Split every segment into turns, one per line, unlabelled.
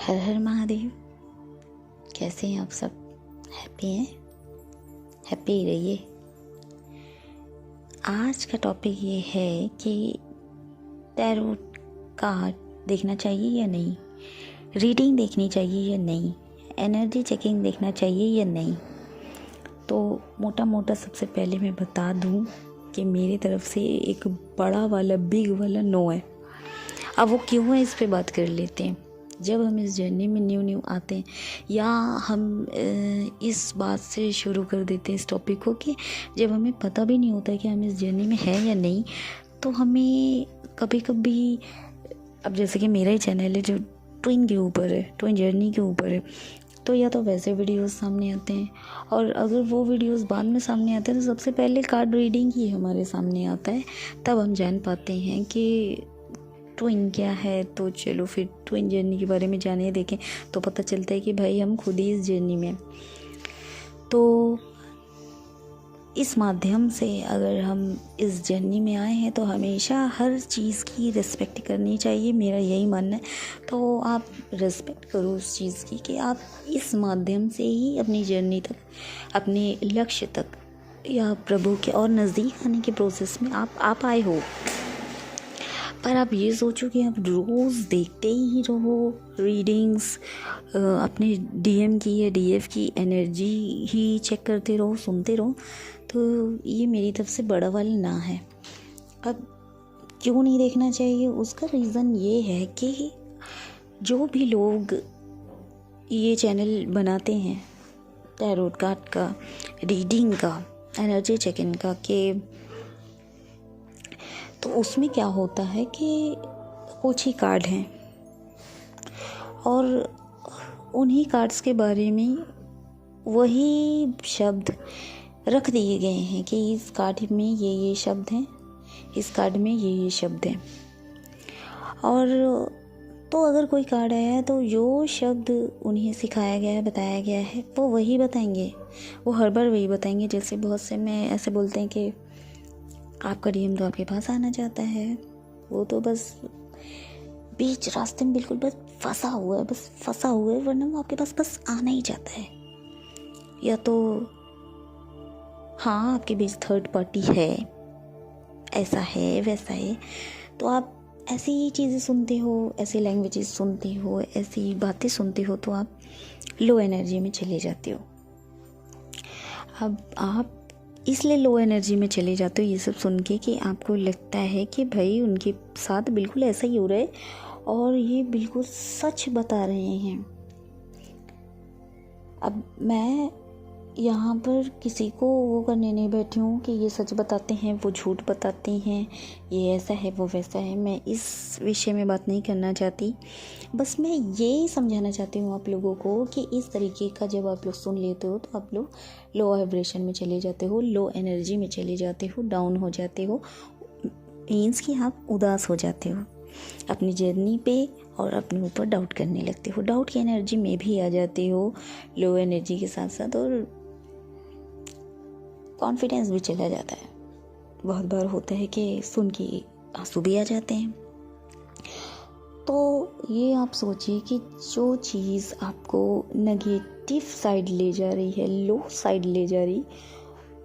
हर हर महादेव। कैसे हैं आप सब? हैप्पी हैं? हैप्पी ही रहिए। आज का टॉपिक ये है कि टैरो कार्ड देखना चाहिए या नहीं, रीडिंग देखनी चाहिए या नहीं, एनर्जी चेकिंग देखना चाहिए या नहीं। तो मोटा मोटा सबसे पहले मैं बता दूं कि मेरी तरफ से एक बड़ा वाला बिग वाला नो है। अब वो क्यों है, इस पे बात कर लेते हैं। जब हम इस जर्नी में न्यू आते हैं या हम इस बात से शुरू कर देते हैं इस टॉपिक को कि जब हमें पता भी नहीं होता कि हम इस जर्नी में हैं या नहीं, तो हमें कभी कभी, अब जैसे कि मेरा ही चैनल है जो ट्विन के ऊपर है, ट्विन जर्नी के ऊपर है, तो या तो वैसे वीडियोस सामने आते हैं, और अगर वो वीडियोस बाद में सामने आते हैं तो सबसे पहले कार्ड रीडिंग ही हमारे सामने आता है। तब हम जान पाते हैं कि ट्विन क्या है। तो चलो फिर ट्विन जर्नी के बारे में जाने देखें तो पता चलता है कि भाई हम खुद ही इस जर्नी में। तो इस माध्यम से अगर हम इस जर्नी में आए हैं तो हमेशा हर चीज़ की रिस्पेक्ट करनी चाहिए, मेरा यही मानना है। तो आप रिस्पेक्ट करो उस चीज़ की कि आप इस माध्यम से ही अपनी जर्नी तक, अपने लक्ष्य तक या प्रभु के और नज़दीक आने के प्रोसेस में आप आए हो। पर आप ये सोचो कि आप रोज़ देखते ही रहो रीडिंग्स, अपने डीएम की या डीएफ की एनर्जी ही चेक करते रहो, सुनते रहो, तो ये मेरी तरफ से बड़ा वाला ना है। अब क्यों नहीं देखना चाहिए, उसका रीज़न ये है कि जो भी लोग ये चैनल बनाते हैं टैरोट कार्ड का, रीडिंग का, एनर्जी चेक-इन का, कि तो उसमें क्या होता है कि कुछ ही कार्ड हैं और उन्हीं कार्ड्स के बारे में वही शब्द रख दिए गए हैं कि इस कार्ड में ये शब्द हैं, इस कार्ड में ये शब्द हैं। और तो अगर कोई कार्ड आया है तो जो शब्द उन्हें सिखाया गया है, बताया गया है, वो वही बताएंगे, वो हर बार वही बताएंगे। जैसे बहुत से में ऐसे बोलते हैं कि आपका डीएम तो आपके पास आना चाहता है, वो तो बस बीच रास्ते में बिल्कुल बस फंसा हुआ है, वरना वो आपके पास बस आना ही चाहता है। या तो हाँ, आपके बीच थर्ड पार्टी है, ऐसा है वैसा है। तो आप ऐसी चीज़ें सुनते हो, ऐसी लैंग्वेजेस सुनते हो, ऐसी बातें सुनते हो, तो आप लो एनर्जी में चले जाते हो। अब आप इसलिए लो एनर्जी में चले जाते हो ये सब सुन के कि आपको लगता है कि भाई उनके साथ बिल्कुल ऐसा ही हो रहा है और ये बिल्कुल सच बता रहे हैं। अब मैं यहाँ पर किसी को वो करने नहीं बैठी हूँ कि ये सच बताते हैं, वो झूठ बताते हैं, ये ऐसा है वो वैसा है। मैं इस विषय में बात नहीं करना चाहती। बस मैं ये समझाना चाहती हूँ आप लोगों को कि इस तरीके का जब आप लोग सुन लेते हो तो आप लोग लो वाइब्रेशन में चले जाते हो, लो एनर्जी में चले जाते हो, डाउन हो जाते हो। मीन्स कि आप उदास हो जाते हो अपनी जर्नी पे और अपने ऊपर डाउट करने लगते हो, डाउट की एनर्जी में भी आ जाते हो लो एनर्जी के साथ साथ, और कॉन्फिडेंस भी चला जाता है। बहुत बार होता है कि सुन के आंसू भी आ जाते हैं। तो ये आप सोचिए कि जो चीज़ आपको नेगेटिव साइड ले जा रही है, लो साइड ले जा रही,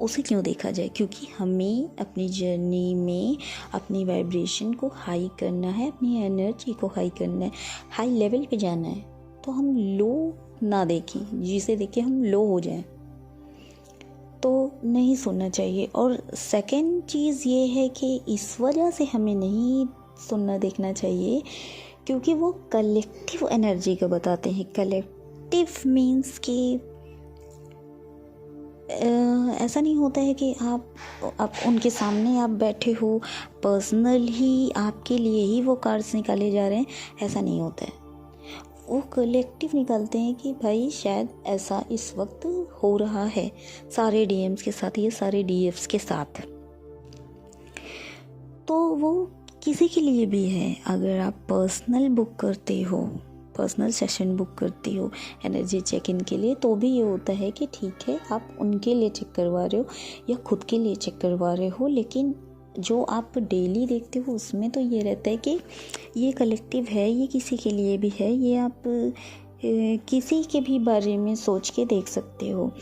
उसे क्यों देखा जाए। क्योंकि हमें अपनी जर्नी में अपनी वाइब्रेशन को हाई करना है, अपनी एनर्जी को हाई करना है, हाई लेवल पे जाना है। तो हम लो ना देखें, जिसे देख के हम लो हो जाएं, तो नहीं सुनना चाहिए। और सेकंड चीज़ ये है कि इस वजह से हमें नहीं सुनना देखना चाहिए क्योंकि वो कलेक्टिव एनर्जी का बताते हैं। कलेक्टिव मीन्स कि ऐसा नहीं होता है कि आप उनके सामने आप बैठे हो, पर्सनल ही आपके लिए ही वो कार्ड्स निकाले जा रहे हैं, ऐसा नहीं होता है। वो कलेक्टिव निकालते हैं कि भाई शायद ऐसा इस वक्त हो रहा है सारे डीएम्स के साथ, ये सारे डीएफ्स के साथ। तो वो किसी के लिए भी है। अगर आप पर्सनल बुक करते हो, पर्सनल सेशन बुक करती हो एनर्जी चेक इन के लिए, तो भी ये होता है कि ठीक है आप उनके लिए चेक करवा रहे हो या खुद के लिए चेक करवा रहे हो, लेकिन जो आप डेली देखते हो उसमें तो ये रहता है कि ये कलेक्टिव है, ये किसी के लिए भी है, ये आप किसी के भी बारे में सोच के देख सकते हो।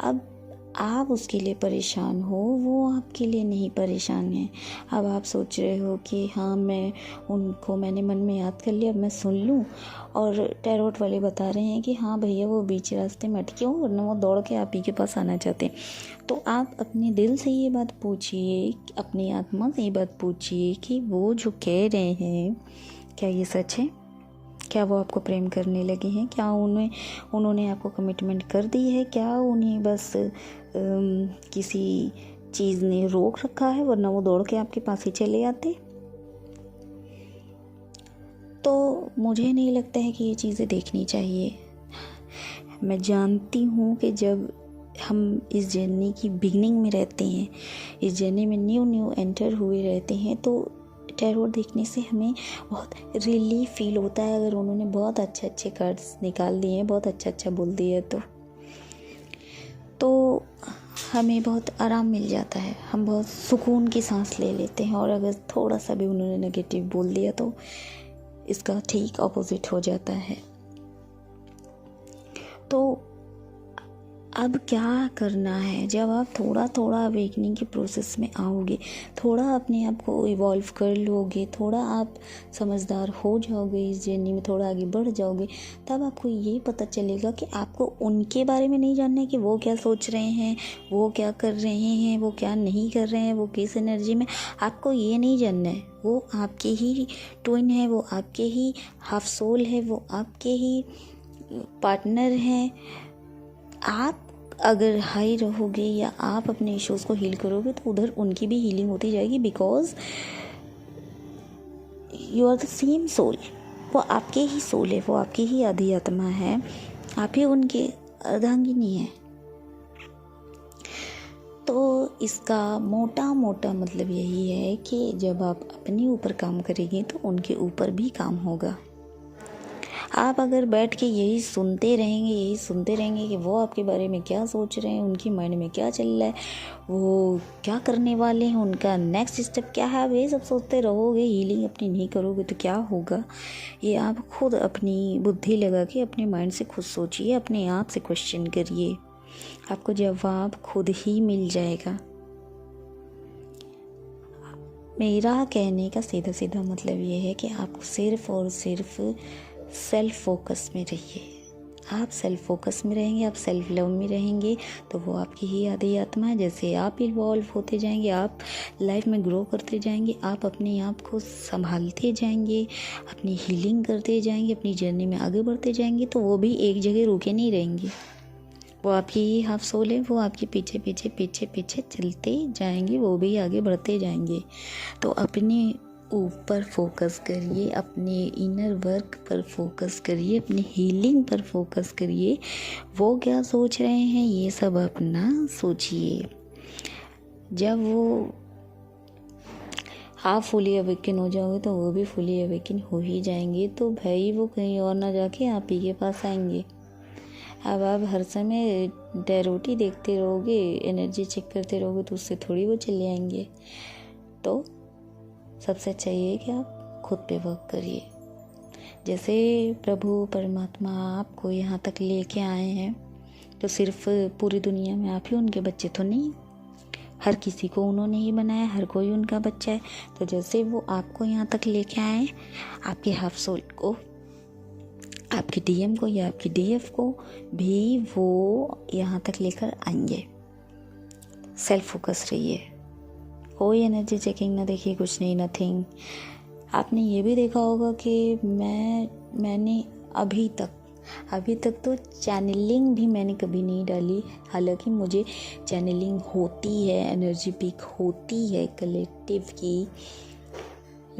अब आप उसके लिए परेशान हो, वो आपके लिए नहीं परेशान है। अब आप सोच रहे हो कि हाँ मैंने मन में याद कर लिया, अब मैं सुन लूँ, और टैरोट वाले बता रहे हैं कि हाँ भैया वो बीच रास्ते में अटके हो, वरना वो दौड़ के आप ही के पास आना चाहते हैं। तो आप अपने दिल से ये बात पूछिए, अपनी आत्मा से ये बात पूछिए कि वो जो कह रहे हैं क्या ये सच है? क्या वो आपको प्रेम करने लगे हैं? क्या उन्होंने आपको कमिटमेंट कर दी है? क्या उन्हें बस किसी चीज़ ने रोक रखा है, वरना वो दौड़ के आपके पास ही चले आते? तो मुझे नहीं लगता है कि ये चीज़ें देखनी चाहिए। मैं जानती हूँ कि जब हम इस जर्नी की बिगनिंग में रहते हैं, इस जर्नी में न्यू एंटर हुए रहते हैं, तो टैरोट देखने से हमें बहुत रिलीफ फील होता है। अगर उन्होंने बहुत अच्छे कार्ड्स निकाल दिए हैं, बहुत अच्छा बोल दिया तो हमें बहुत आराम मिल जाता है, हम बहुत सुकून की सांस ले लेते हैं। और अगर थोड़ा सा भी उन्होंने नेगेटिव बोल दिया तो इसका ठीक ऑपोजिट हो जाता है। तो अब क्या करना है, जब आप थोड़ा अवेकनिंग के प्रोसेस में आओगे, थोड़ा अपने आप को इवॉल्व कर लोगे, थोड़ा आप समझदार हो जाओगे, इस जर्नी में थोड़ा आगे बढ़ जाओगे, तब आपको ये पता चलेगा कि आपको उनके बारे में नहीं जानना है कि वो क्या सोच रहे हैं, वो क्या कर रहे हैं, वो क्या नहीं कर रहे हैं, वो किस एनर्जी में। आपको ये नहीं जानना है, वो आपके ही ट्विन है, वो आपके ही हाफ सोल है, वो आपके ही पार्टनर हैं। आप अगर हाई रहोगे या आप अपने इश्यूज़ को हील करोगे तो उधर उनकी भी हीलिंग होती जाएगी, because you are the same soul. वो आपके ही सोल है, वो आपकी ही आधी आत्मा है, आप ही उनके अर्धांगिनी है। तो इसका मोटा मतलब यही है कि जब आप अपने ऊपर काम करेंगे तो उनके ऊपर भी काम होगा। आप अगर बैठ के यही सुनते रहेंगे कि वो आपके बारे में क्या सोच रहे हैं, उनकी माइंड में क्या चल रहा है, वो क्या करने वाले हैं, उनका नेक्स्ट स्टेप क्या है, आप ये सब सोचते रहोगे, हीलिंग अपनी नहीं करोगे तो क्या होगा? ये आप खुद अपनी बुद्धि लगा के अपने माइंड से खुद सोचिए, अपने आप से क्वेश्चन करिए, आपको जवाब खुद ही मिल जाएगा। मेरा कहने का सीधा मतलब ये है कि आपको सिर्फ और सिर्फ सेल्फ फोकस में रहिए। आप सेल्फ फोकस में रहेंगे, आप सेल्फ लव में रहेंगे तो वो आपकी ही आधी आत्मा है। जैसे आप इवॉल्व होते जाएंगे, आप लाइफ में ग्रो करते जाएंगे, आप अपने आप को संभालते जाएंगे, अपनी हीलिंग करते जाएंगे, अपनी जर्नी में आगे बढ़ते जाएंगे, तो वो भी एक जगह रुके नहीं रहेंगे। वो आपकी ही हाफ सोल है, वो आपके पीछे चलते जाएंगे, वो भी आगे बढ़ते जाएंगे। तो अपने ऊपर फोकस करिए, अपने इनर वर्क पर फोकस करिए, अपनी हीलिंग पर फोकस करिए। वो क्या सोच रहे हैं ये सब अपना सोचिए। जब वो आप फुली अवेकन हो जाओगे तो वो भी फुली अवेकन हो ही जाएंगे। तो भाई वो कहीं और ना जाके आप ही के पास आएंगे। अब आप हर समय टैरोट देखते रहोगे, एनर्जी चेक करते रहोगे तो उससे थोड़ी वो चले आएंगे। तो सबसे अच्छा ये है कि आप खुद पे वर्क करिए। जैसे प्रभु परमात्मा आपको यहाँ तक लेके आए हैं तो सिर्फ पूरी दुनिया में आप ही उनके बच्चे तो नहीं, हर किसी को उन्होंने ही बनाया, हर कोई उनका बच्चा है। तो जैसे वो आपको यहाँ तक लेके आए, आपके हाफ सोल को, आपके डीएम को या आपकी डीएफ को भी वो यहाँ तक लेकर आएंगे। सेल्फ फोकस रहिए, कोई एनर्जी चेकिंग ना देखिए, कुछ नहीं, नथिंग। आपने ये भी देखा होगा कि मैंने अभी तक तो चैनलिंग भी मैंने कभी नहीं डाली। हालांकि मुझे चैनलिंग होती है, एनर्जी पिक होती है कलेक्टिव की,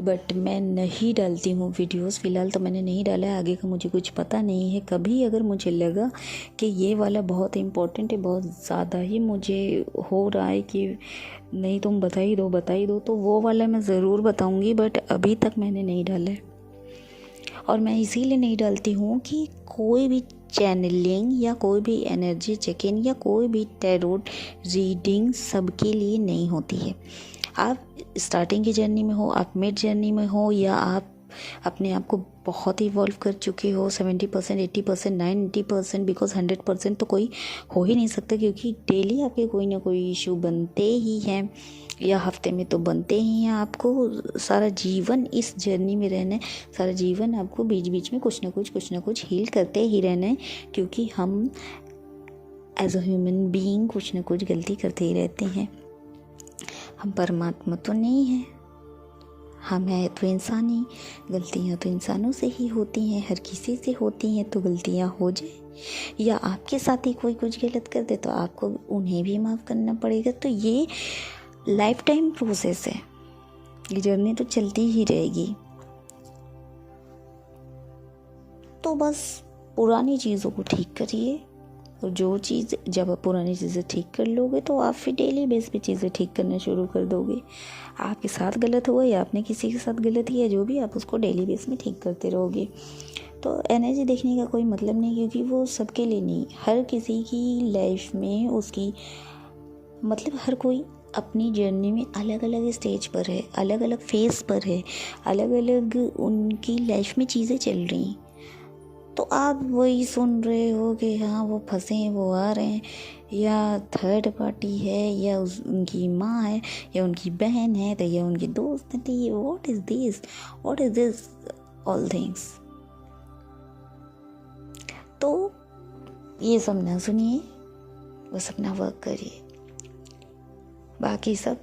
बट मैं नहीं डालती हूँ वीडियोस। फ़िलहाल तो मैंने नहीं डाला है, आगे का मुझे कुछ पता नहीं है। कभी अगर मुझे लगा कि ये वाला बहुत इम्पोर्टेंट है, बहुत ज़्यादा ही मुझे हो रहा है कि नहीं तुम बता ही दो, तो वो वाला मैं ज़रूर बताऊँगी, बट अभी तक मैंने नहीं डाला है। और मैं इसीलिए नहीं डालती हूँ कि कोई भी चैनलिंग या कोई भी एनर्जी चेकिंग या कोई भी टैरोट रीडिंग सबके लिए नहीं होती है। आप स्टार्टिंग की जर्नी में हो, आप मिड जर्नी में हो, या आप अपने आप को बहुत ही इवॉल्व कर चुके हो 70%, 80%, 90%, बिकॉज 100% तो कोई हो ही नहीं सकता, क्योंकि डेली आपके कोई ना कोई इशू बनते ही हैं, या हफ्ते में तो बनते ही हैं। आपको सारा जीवन इस जर्नी में रहना है, सारा जीवन आपको बीच बीच में कुछ ना कुछ हील करते ही रहना है, क्योंकि हम एज अ ह्यूमन बीइंग कुछ ना कुछ गलती करते ही रहते हैं। हम परमात्मा तो नहीं हैं, हम हैं तो इंसान ही। गलतियाँ तो इंसानों से ही होती हैं, हर किसी से होती हैं। तो गलतियाँ हो जाए या आपके साथ ही कोई कुछ गलत कर दे तो आपको उन्हें भी माफ़ करना पड़ेगा। तो ये लाइफ टाइम प्रोसेस है, ये जर्नी तो चलती ही रहेगी। तो बस पुरानी चीज़ों को ठीक करिए, और जो चीज़ जब आप पुरानी चीज़ें ठीक कर लोगे तो आप फिर डेली बेस पे चीज़ें ठीक करना शुरू कर दोगे। आपके साथ गलत हुआ या आपने किसी के साथ गलत किया, जो भी, आप उसको डेली बेस में ठीक करते रहोगे। तो एनर्जी देखने का कोई मतलब नहीं, क्योंकि वो सबके लिए नहीं, हर किसी की लाइफ में उसकी मतलब हर कोई अपनी जर्नी में अलग अलग स्टेज पर है, अलग अलग फेस पर है, अलग अलग उनकी लाइफ में चीज़ें चल रही हैं। तो आप वही सुन रहे हो कि हाँ वो फंसे हैं, वो आ रहे हैं, या थर्ड पार्टी है, या उनकी माँ है, या उनकी बहन है, तो या उनके दोस्त हैं। तो ये what is this all things. तो ये सब ना सुनिए, बस अपना वर्क करिए, बाकी सब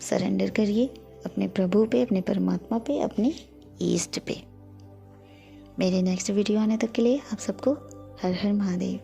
सरेंडर करिए अपने प्रभु पे, अपने परमात्मा पे, अपने ईस्ट पे। मेरे नेक्स्ट वीडियो आने तक के लिए आप सबको हर हर महादेव।